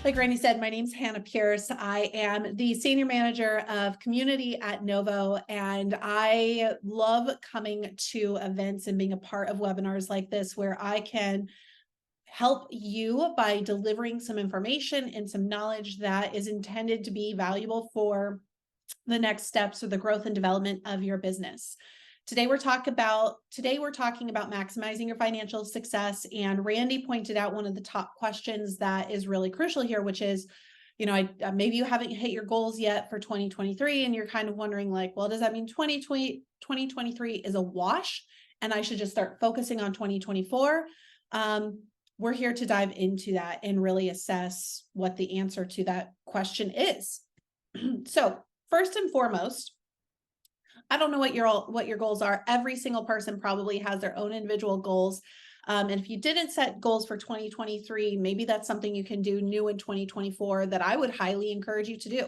Like Randy said, my name's Hanna Pierce. I am the Senior Manager of Community at Novo, and I love coming to events and being a part of webinars like this where I can help you by delivering some information and some knowledge that is intended to be valuable for the next steps or the growth and development of your business. Today we're talking about maximizing your financial success, and Randy pointed out one of the top questions that is really crucial here, which is, maybe you haven't hit your goals yet for 2023 and you're kind of wondering like, well, does that mean 2023 is a wash and I should just start focusing on 2024? We're here to dive into that and really assess what the answer to that question is. So first and foremost, I don't know what your goals are. Every single person probably has their own individual goals. And if you didn't set goals for 2023, maybe that's something you can do new in 2024 that I would highly encourage you to do.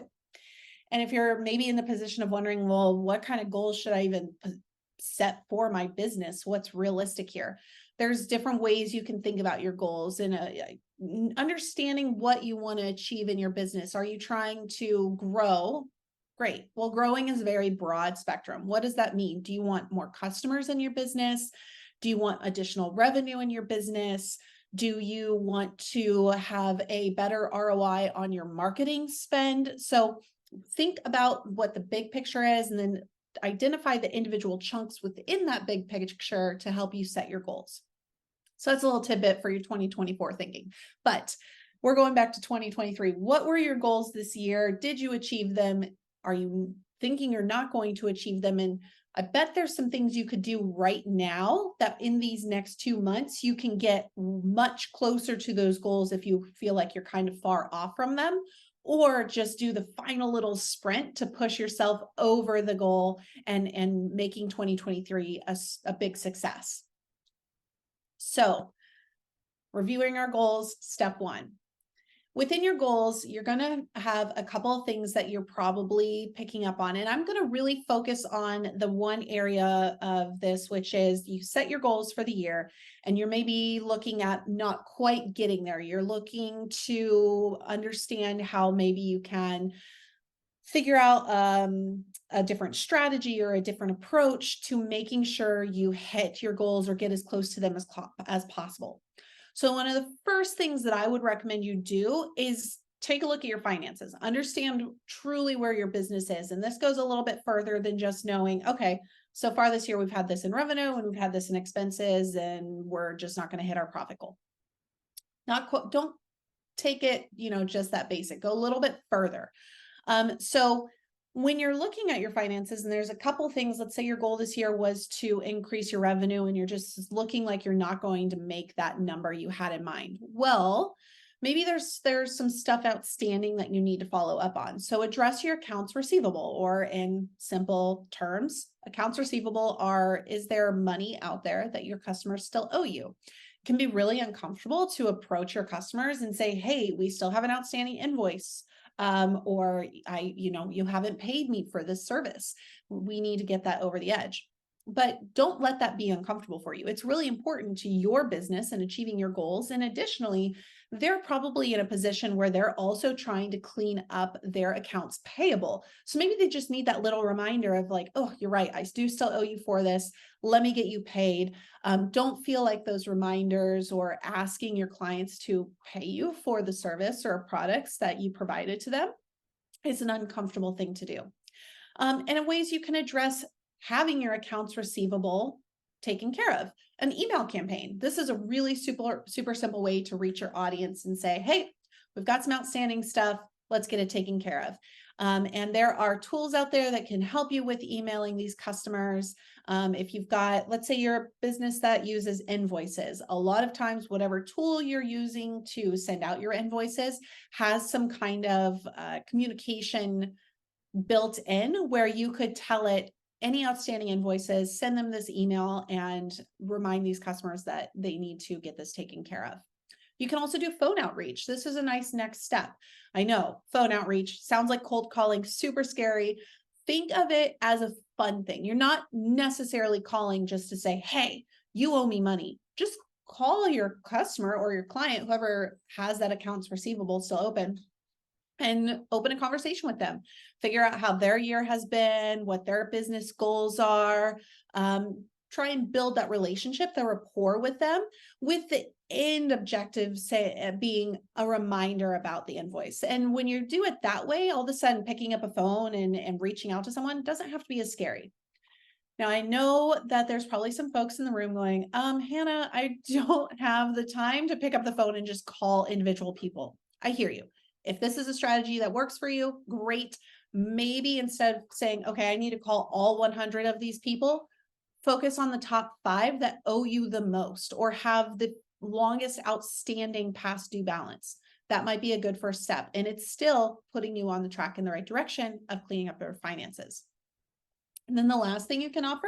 And if you're maybe in the position of wondering, well, what kind of goals should I even set for my business? What's realistic here? There's different ways you can think about your goals and understanding what you want to achieve in your business. Are you trying to grow? Great. Well, growing is a very broad spectrum. What does that mean? Do you want more customers in your business? Do you want additional revenue in your business? Do you want to have a better ROI on your marketing spend? So think about what the big picture is and then identify the individual chunks within that big picture to help you set your goals. So that's a little tidbit for your 2024 thinking. But we're going back to 2023. What were your goals this year? Did you achieve them? Are you thinking you're not going to achieve them? And I bet there's some things you could do right now that in these next 2 months, you can get much closer to those goals if you feel like you're kind of far off from them, or just do the final little sprint to push yourself over the goal and making 2023 a big success. So reviewing our goals, step one. Within your goals, you're going to have a couple of things that you're probably picking up on. And I'm going to really focus on the one area of this, which is you set your goals for the year and you're maybe looking at not quite getting there. You're looking to understand how maybe you can figure out a different strategy or a different approach to making sure you hit your goals or get as close to them as possible. So one of the first things that I would recommend you do is take a look at your finances, understand truly where your business is. And this goes a little bit further than just knowing, okay, so far this year, we've had this in revenue and we've had this in expenses and we're just not going to hit our profit goal. Don't take it, just that basic, go a little bit further. So when you're looking at your finances, and there's a couple things, let's say your goal this year was to increase your revenue and you're just looking like you're not going to make that number you had in mind. Well, maybe there's some stuff outstanding that you need to follow up on. So address your accounts receivable, or in simple terms, accounts receivable is there money out there that your customers still owe you? It can be really uncomfortable to approach your customers and say, hey, we still have an outstanding invoice. Or you haven't paid me for this service. We need to get that over the edge. But don't let that be uncomfortable for you. It's really important to your business and achieving your goals. And additionally, they're probably in a position where they're also trying to clean up their accounts payable. So maybe they just need that little reminder of like, oh, you're right, I do still owe you for this. Let me get you paid. Don't feel like those reminders or asking your clients to pay you for the service or products that you provided to them is an uncomfortable thing to do. And in ways you can address having your accounts receivable taken care of. An email campaign. This is a really super simple way to reach your audience and say, hey, we've got some outstanding stuff. Let's get it taken care of. And there are tools out there that can help you with emailing these customers. If you've got, let's say you're a business that uses invoices, a lot of times, whatever tool you're using to send out your invoices has some kind of communication built in where you could tell it, any outstanding invoices, send them this email and remind these customers that they need to get this taken care of. You can also do phone outreach. This is a nice next step. I know phone outreach sounds like cold calling, super scary. Think of it as a fun thing. You're not necessarily calling just to say, hey, you owe me money. Just call your customer or your client, whoever has that accounts receivable still open, and open a conversation with them. Figure out how their year has been, what their business goals are. Try and build that relationship, the rapport with them, with the end objective being a reminder about the invoice. And when you do it that way, all of a sudden picking up a phone and reaching out to someone doesn't have to be as scary. Now, I know that there's probably some folks in the room going, Hannah, I don't have the time to pick up the phone and just call individual people. I hear you. If this is a strategy that works for you, great. Maybe instead of saying, okay, I need to call all 100 of these people, focus on the top 5 that owe you the most or have the longest outstanding past due balance. That might be a good first step. And it's still putting you on the track in the right direction of cleaning up your finances. And then the last thing you can offer,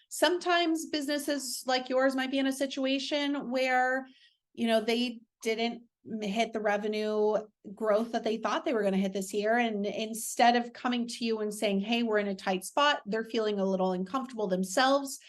sometimes businesses like yours might be in a situation where, they didn't hit the revenue growth that they thought they were going to hit this year. And instead of coming to you and saying, hey, we're in a tight spot, they're feeling a little uncomfortable themselves.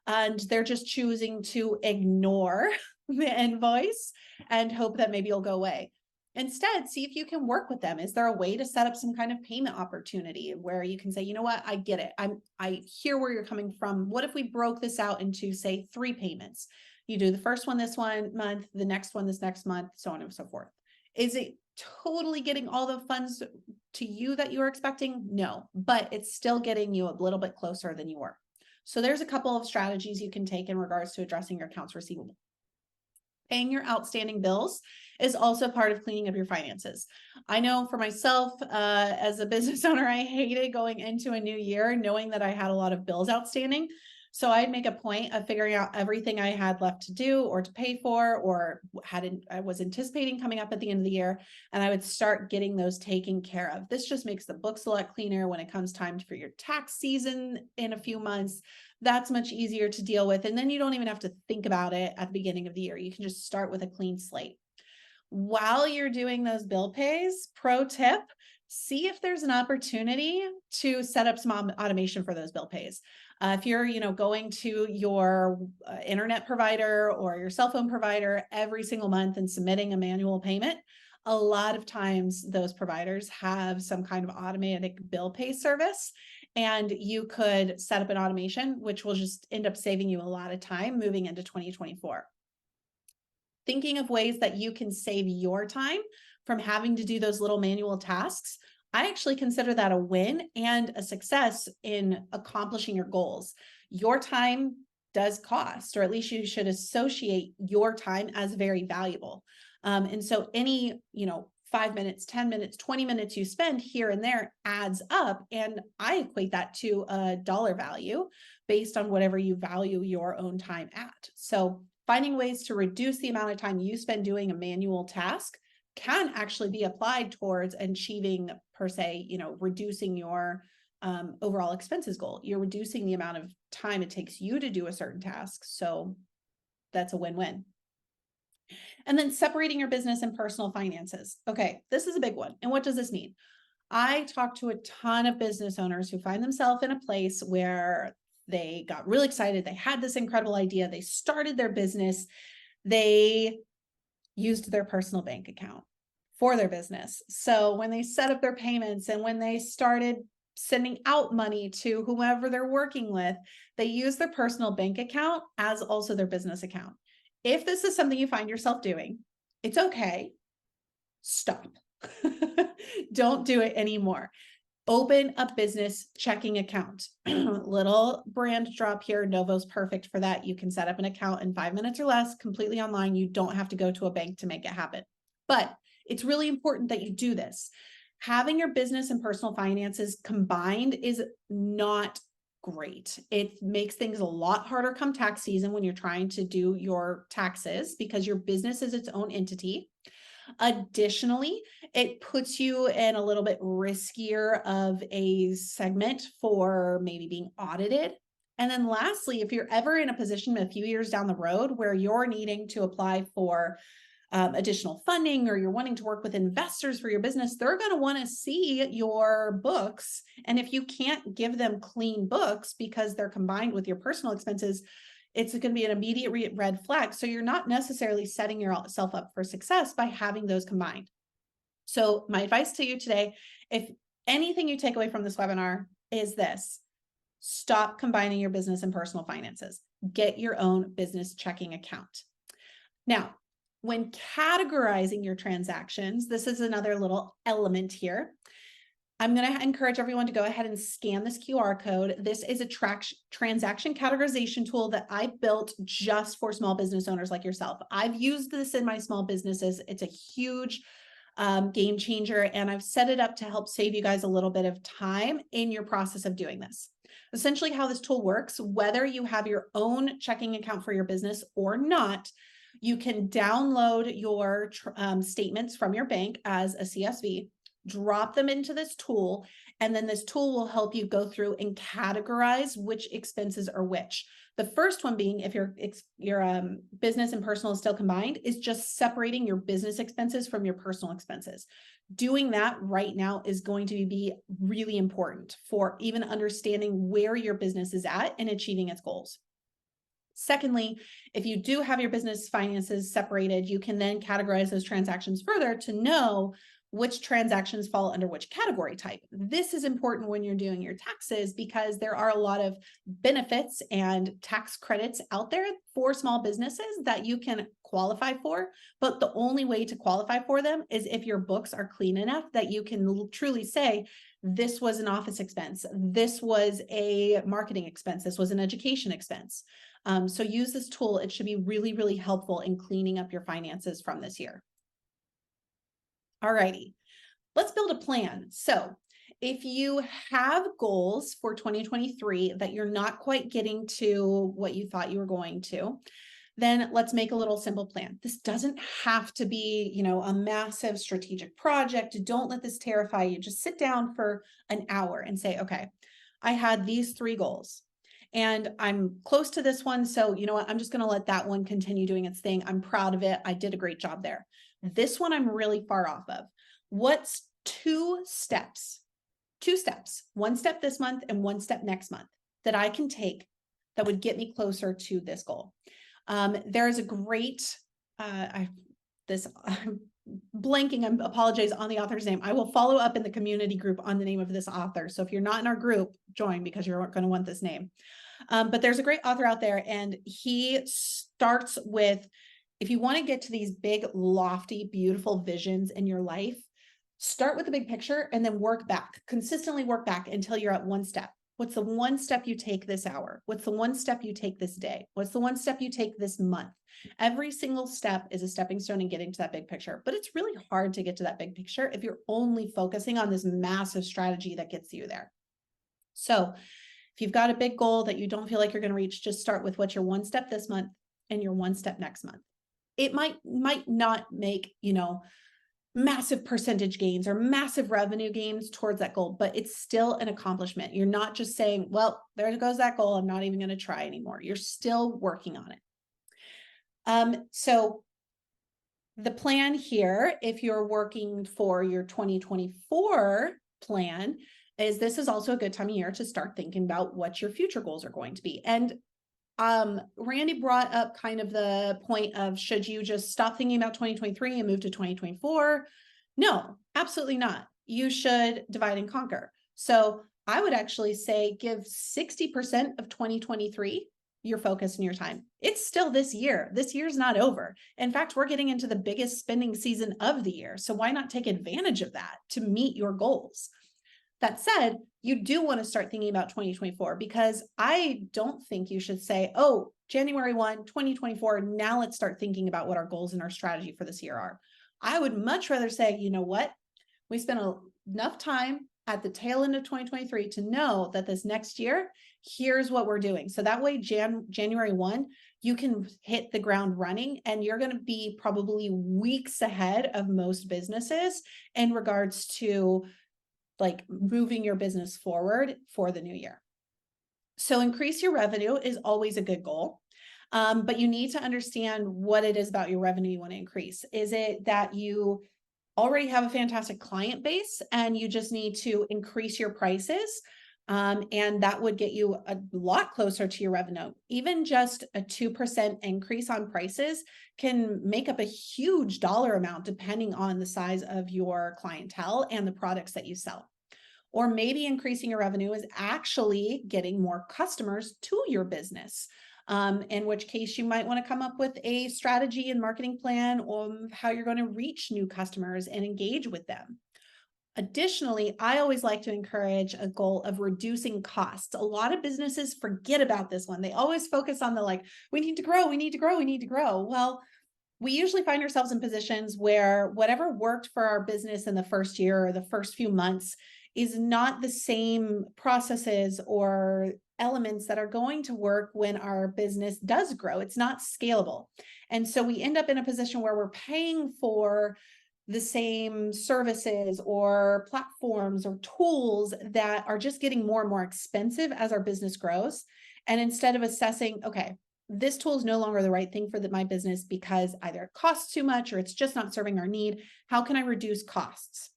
And they're just choosing to ignore the invoice and hope that maybe it'll go away. Instead, see if you can work with them. Is there a way to set up some kind of payment opportunity where you can say, you know what, I get it. I hear where you're coming from. What if we broke this out into, say, 3 payments? You do the first one this one month, the next one this next month, so on and so forth. Is it totally getting all the funds to you that you were expecting? No, but it's still getting you a little bit closer than you were. So there's a couple of strategies you can take in regards to addressing your accounts receivable. Paying your outstanding bills is also part of cleaning up your finances. I know for myself, as a business owner, I hated going into a new year knowing that I had a lot of bills outstanding. So I'd make a point of figuring out everything I had left to do or to pay for, or I was anticipating coming up at the end of the year, and I would start getting those taken care of. This just makes the books a lot cleaner when it comes time for your tax season in a few months. That's much easier to deal with. And then you don't even have to think about it at the beginning of the year. You can just start with a clean slate. While you're doing those bill pays, pro tip, see if there's an opportunity to set up some automation for those bill pays. If you're, going to your internet provider or your cell phone provider every single month and submitting a manual payment, a lot of times those providers have some kind of automatic bill pay service, and you could set up an automation, which will just end up saving you a lot of time moving into 2024. Thinking of ways that you can save your time from having to do those little manual tasks, I actually consider that a win and a success in accomplishing your goals. Your time does cost, or at least you should associate your time as very valuable. And so any, 5 minutes, 10 minutes, 20 minutes you spend here and there adds up. And I equate that to a dollar value based on whatever you value your own time at. So finding ways to reduce the amount of time you spend doing a manual task can actually be applied towards achieving, per se, reducing your overall expenses goal. You're reducing the amount of time it takes you to do a certain task. So that's a win-win. And then separating your business and personal finances. Okay, this is a big one. And what does this mean? I talk to a ton of business owners who find themselves in a place where they got really excited. They had this incredible idea. They started their business. They used their personal bank account for their business. So when they set up their payments and when they started sending out money to whomever they're working with, they use their personal bank account as also their business account. If this is something you find yourself doing, it's okay. Stop. Don't do it anymore. Open a business checking account. Little brand drop here. Novo's perfect for that. You can set up an account in 5 minutes or less, completely online. You don't have to go to a bank to make it happen. But it's really important that you do this. Having your business and personal finances combined is not great. It makes things a lot harder come tax season when you're trying to do your taxes because your business is its own entity. Additionally, it puts you in a little bit riskier of a segment for maybe being audited. And then lastly, if you're ever in a position a few years down the road where you're needing to apply for additional funding or you're wanting to work with investors for your business, they're going to want to see your books. And if you can't give them clean books because they're combined with your personal expenses, it's going to be an immediate red flag. So you're not necessarily setting yourself up for success by having those combined. So my advice to you today, if anything you take away from this webinar is this: stop combining your business and personal finances. Get your own business checking account. Now, when categorizing your transactions, this is another little element here. I'm going to encourage everyone to go ahead and scan this QR code. This is a transaction categorization tool that I built just for small business owners like yourself. I've used this in my small businesses. It's a huge game changer, and I've set it up to help save you guys a little bit of time in your process of doing this. Essentially, how this tool works, whether you have your own checking account for your business or not, you can download your statements from your bank as a CSV, drop them into this tool, and then this tool will help you go through and categorize which expenses are which. The first one being, if your business and personal is still combined, is just separating your business expenses from your personal expenses. Doing that right now is going to be really important for even understanding where your business is at and achieving its goals. Secondly, if you do have your business finances separated, you can then categorize those transactions further to know which transactions fall under which category type. This is important when you're doing your taxes because there are a lot of benefits and tax credits out there for small businesses that you can qualify for. But the only way to qualify for them is if your books are clean enough that you can truly say, this was an office expense, this was a marketing expense, this was an education expense. So use this tool. It should be really, really helpful in cleaning up your finances from this year. Alrighty, let's build a plan. So if you have goals for 2023 that you're not quite getting to what you thought you were going to, then let's make a little simple plan. This doesn't have to be, a massive strategic project. Don't let this terrify you. Just sit down for an hour and say, okay, I had these 3 goals and I'm close to this one. So you know what? I'm just going to let that one continue doing its thing. I'm proud of it. I did a great job there. This one I'm really far off of. What's 2 steps, 1 step this month and 1 step next month that I can take that would get me closer to this goal? There is a great, I'm blanking, I apologize on the author's name. I will follow up in the community group on the name of this author. So if you're not in our group, join because you're going to want this name. But there's a great author out there, and he starts with, if you want to get to these big, lofty, beautiful visions in your life, start with the big picture and then work back, consistently work back until you're at 1 step. What's the 1 step you take this hour? What's the 1 step you take this day? What's the 1 step you take this month? Every single step is a stepping stone in getting to that big picture, but it's really hard to get to that big picture if you're only focusing on this massive strategy that gets you there. So if you've got a big goal that you don't feel like you're going to reach, just start with what's your 1 step this month and your 1 step next month. It might not make, massive percentage gains or massive revenue gains towards that goal, but it's still an accomplishment. You're not just saying, well, there goes that goal, I'm not even going to try anymore. You're still working on it. So the plan here, if you're working for your 2024 plan, is this is also a good time of year to start thinking about what your future goals are going to be. And Randy brought up kind of the point of, should you just stop thinking about 2023 and move to 2024? No, absolutely not. You should divide and conquer. So I would actually say give 60% of 2023 your focus and your time. It's still this year. This year's not over. In fact, we're getting into the biggest spending season of the year. So why not take advantage of that to meet your goals? That said, you do want to start thinking about 2024, because I don't think you should say, oh, January 1, 2024, now let's start thinking about what our goals and our strategy for this year are. I would much rather say, you know what? We spent enough time at the tail end of 2023 to know that this next year, here's what we're doing. So that way, January 1, you can hit the ground running, and you're going to be probably weeks ahead of most businesses in regards to like moving your business forward for the new year. So increase your revenue is always a good goal. But you need to understand what it is about your revenue you want to increase. Is it that you already have a fantastic client base and you just need to increase your prices? And that would get you a lot closer to your revenue. Even just a 2% increase on prices can make up a huge dollar amount depending on the size of your clientele and the products that you sell. Or maybe increasing your revenue is actually getting more customers to your business. In which case you might want to come up with a strategy and marketing plan on how you're going to reach new customers and engage with them. Additionally, I always like to encourage a goal of reducing costs. A lot of businesses forget about this one. They always focus on the like, we need to grow, we need to grow, we need to grow. Well, we usually find ourselves in positions where whatever worked for our business in the first year or the first few months is not the same processes or elements that are going to work when our business does grow. It's not scalable. And so we end up in a position where we're paying for the same services or platforms or tools that are just getting more and more expensive as our business grows. And instead of assessing, okay, this tool is no longer the right thing for my business because either it costs too much or it's just not serving our need, how can I reduce costs?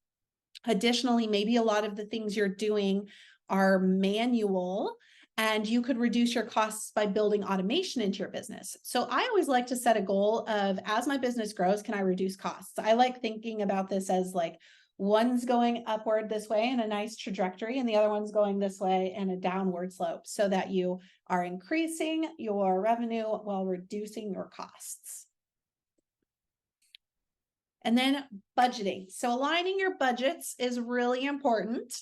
Additionally, maybe a lot of the things you're doing are manual and you could reduce your costs by building automation into your business. So I always like to set a goal of, as my business grows, can I reduce costs? I like thinking about this as like one's going upward this way in a nice trajectory and the other one's going this way in a downward slope so that you are increasing your revenue while reducing your costs. And then budgeting. So aligning your budgets is really important.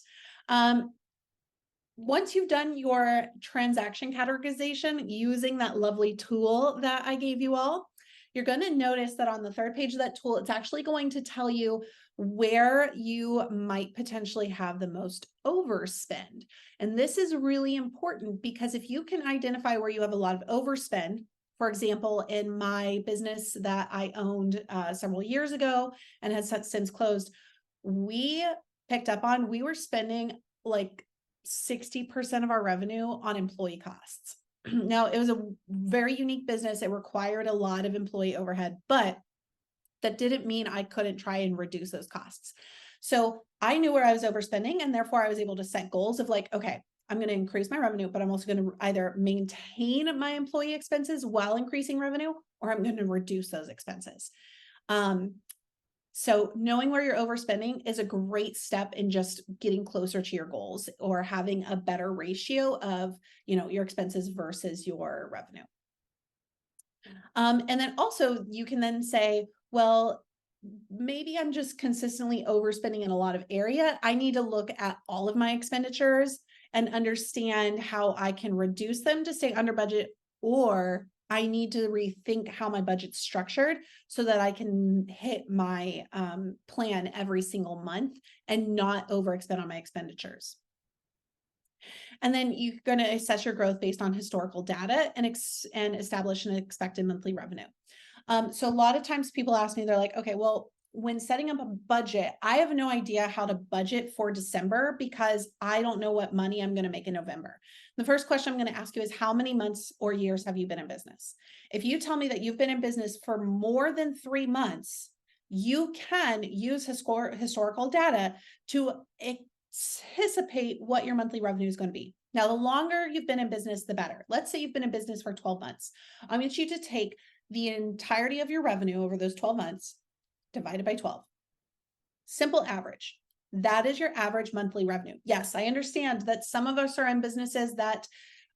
Once you've done your transaction categorization using that lovely tool that I gave you all, you're going to notice that on the third page of that tool, it's actually going to tell you where you might potentially have the most overspend. And this is really important because if you can identify where you have a lot of overspend, for example, in my business that I owned several years ago and has since closed, we picked up on, we were spending like 60% of our revenue on employee costs. Now, it was a very unique business. It required a lot of employee overhead, but that didn't mean I couldn't try and reduce those costs. So I knew where I was overspending, and therefore I was able to set goals of like, okay, I'm going to increase my revenue, but I'm also going to either maintain my employee expenses while increasing revenue, or I'm going to reduce those expenses. So knowing where you're overspending is a great step in just getting closer to your goals or having a better ratio of, your expenses versus your revenue. And then also you can then say, well, maybe I'm just consistently overspending in a lot of area. I need to look at all of my expenditures and understand how I can reduce them to stay under budget, or I need to rethink how my budget's structured so that I can hit my plan every single month and not overexpend on my expenditures. And then you're going to assess your growth based on historical data and establish an expected monthly revenue. So a lot of times people ask me, they're like, okay, well, when setting up a budget, I have no idea how to budget for December because I don't know what money I'm going to make in November. The first question I'm going to ask you is, how many months or years have you been in business? If you tell me that you've been in business for more than 3 months, you can use historical data to anticipate what your monthly revenue is going to be. Now, the longer you've been in business, the better. Let's say you've been in business for 12 months. I want you to take the entirety of your revenue over those 12 months, divided by 12. Simple average. That is your average monthly revenue. Yes, I understand that some of us are in businesses that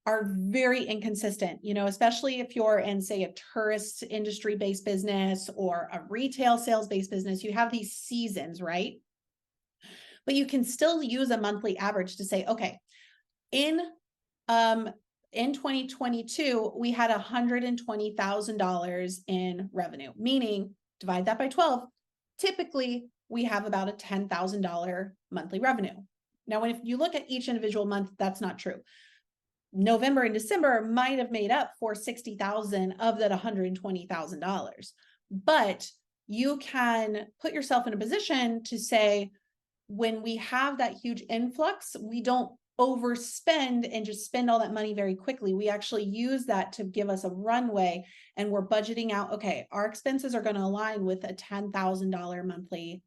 are very inconsistent, especially if you're in, say, a tourist industry-based business or a retail sales-based business. You have these seasons, right? But you can still use a monthly average to say, okay, in 2022, we had $120,000 in revenue, meaning divide that by 12. Typically, we have about a $10,000 monthly revenue. Now, if you look at each individual month, that's not true. November and December might have made up for $60,000 of that $120,000. But you can put yourself in a position to say, when we have that huge influx, we don't overspend and just spend all that money very quickly. We actually use that to give us a runway, and we're budgeting out, okay, our expenses are going to align with a $10,000 monthly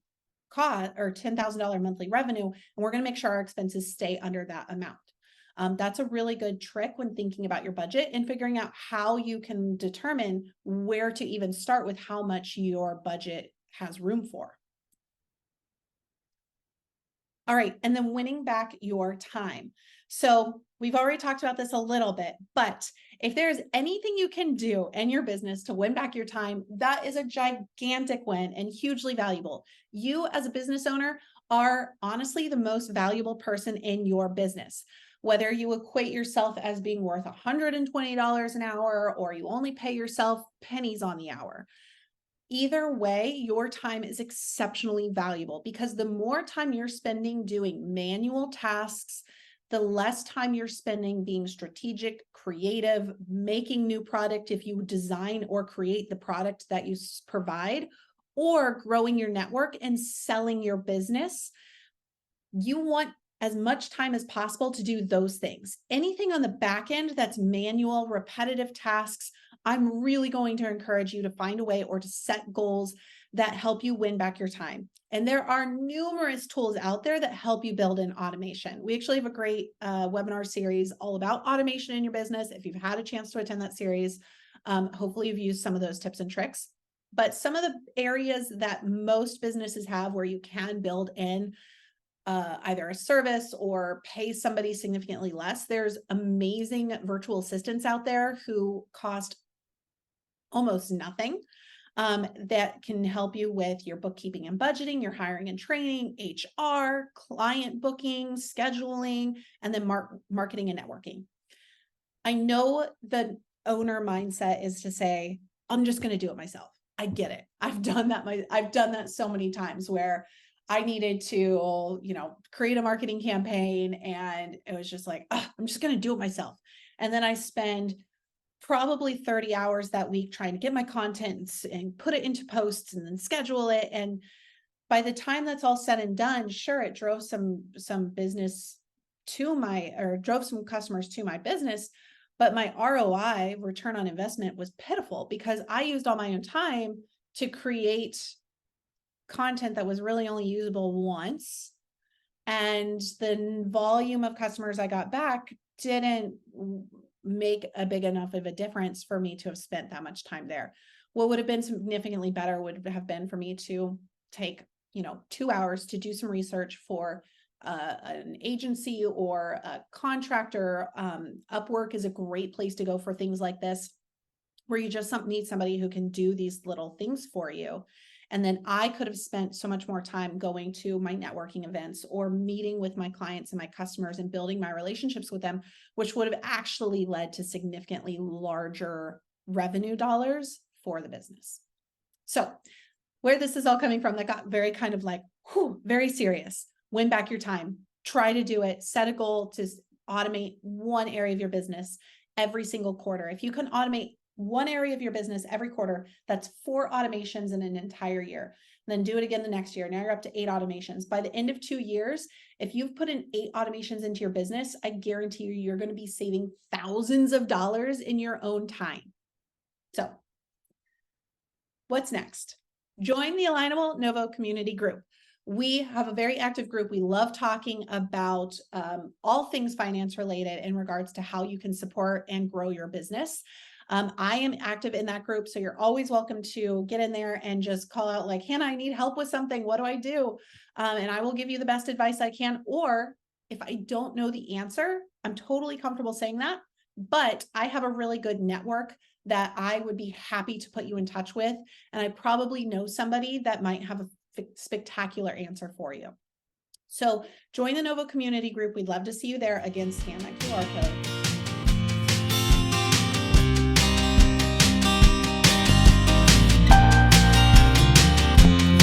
cost or $10,000 monthly revenue, and we're going to make sure our expenses stay under that amount. That's a really good trick when thinking about your budget and figuring out how you can determine where to even start with how much your budget has room for. All right, and then winning back your time. So we've already talked about this a little bit, but if there's anything you can do in your business to win back your time, that is a gigantic win and hugely valuable. You as a business owner are honestly the most valuable person in your business. Whether you equate yourself as being worth $120 an hour or you only pay yourself pennies on the hour. Either way, your time is exceptionally valuable because the more time you're spending doing manual tasks, the less time you're spending being strategic, creative, making new product if you design or create the product that you provide, or growing your network and selling your business. You want as much time as possible to do those things. Anything on the back end that's manual, repetitive tasks, I'm really going to encourage you to find a way or to set goals that help you win back your time. And there are numerous tools out there that help you build in automation. We actually have a great webinar series all about automation in your business. If you've had a chance to attend that series, hopefully you've used some of those tips and tricks. But some of the areas that most businesses have where you can build in either a service or pay somebody significantly less. There's amazing virtual assistants out there who cost almost nothing that can help you with your bookkeeping and budgeting, your hiring and training, HR, client booking, scheduling, and then marketing and networking. I know the owner mindset is to say, I'm just going to do it myself. I get it. I've done that so many times where I needed to, create a marketing campaign and it was just like, I'm just going to do it myself. And then I spend probably 30 hours that week trying to get my content and put it into posts and then schedule it. And by the time that's all said and done, sure, it drove some business drove some customers to my business, but my ROI, return on investment, was pitiful because I used all my own time to create content that was really only usable once. And the volume of customers I got back didn't make a big enough of a difference for me to have spent that much time there. What would have been significantly better would have been for me to take, 2 hours to do some research for an agency or a contractor. Upwork is a great place to go for things like this, where you just need somebody who can do these little things for you. And then I could have spent so much more time going to my networking events or meeting with my clients and my customers and building my relationships with them, which would have actually led to significantly larger revenue dollars for the business. So where this is all coming from, that got very kind of like, very serious. Win back your time. Try to do it. Set a goal to automate one area of your business every single quarter. If you can automate one area of your business every quarter, that's 4 automations in an entire year. And then do it again the next year. Now you're up to 8 automations. By the end of 2 years, if you've put in 8 automations into your business, I guarantee you're going to be saving thousands of dollars in your own time. So what's next? Join the Alignable Novo community group. We have a very active group. We love talking about all things finance related in regards to how you can support and grow your business. I am active in that group, so you're always welcome to get in there and just call out like, Hannah, I need help with something. What do I do? And I will give you the best advice I can. Or if I don't know the answer, I'm totally comfortable saying that, but I have a really good network that I would be happy to put you in touch with. And I probably know somebody that might have a spectacular answer for you. So join the Novo community group. We'd love to see you there. Again, scan that QR code.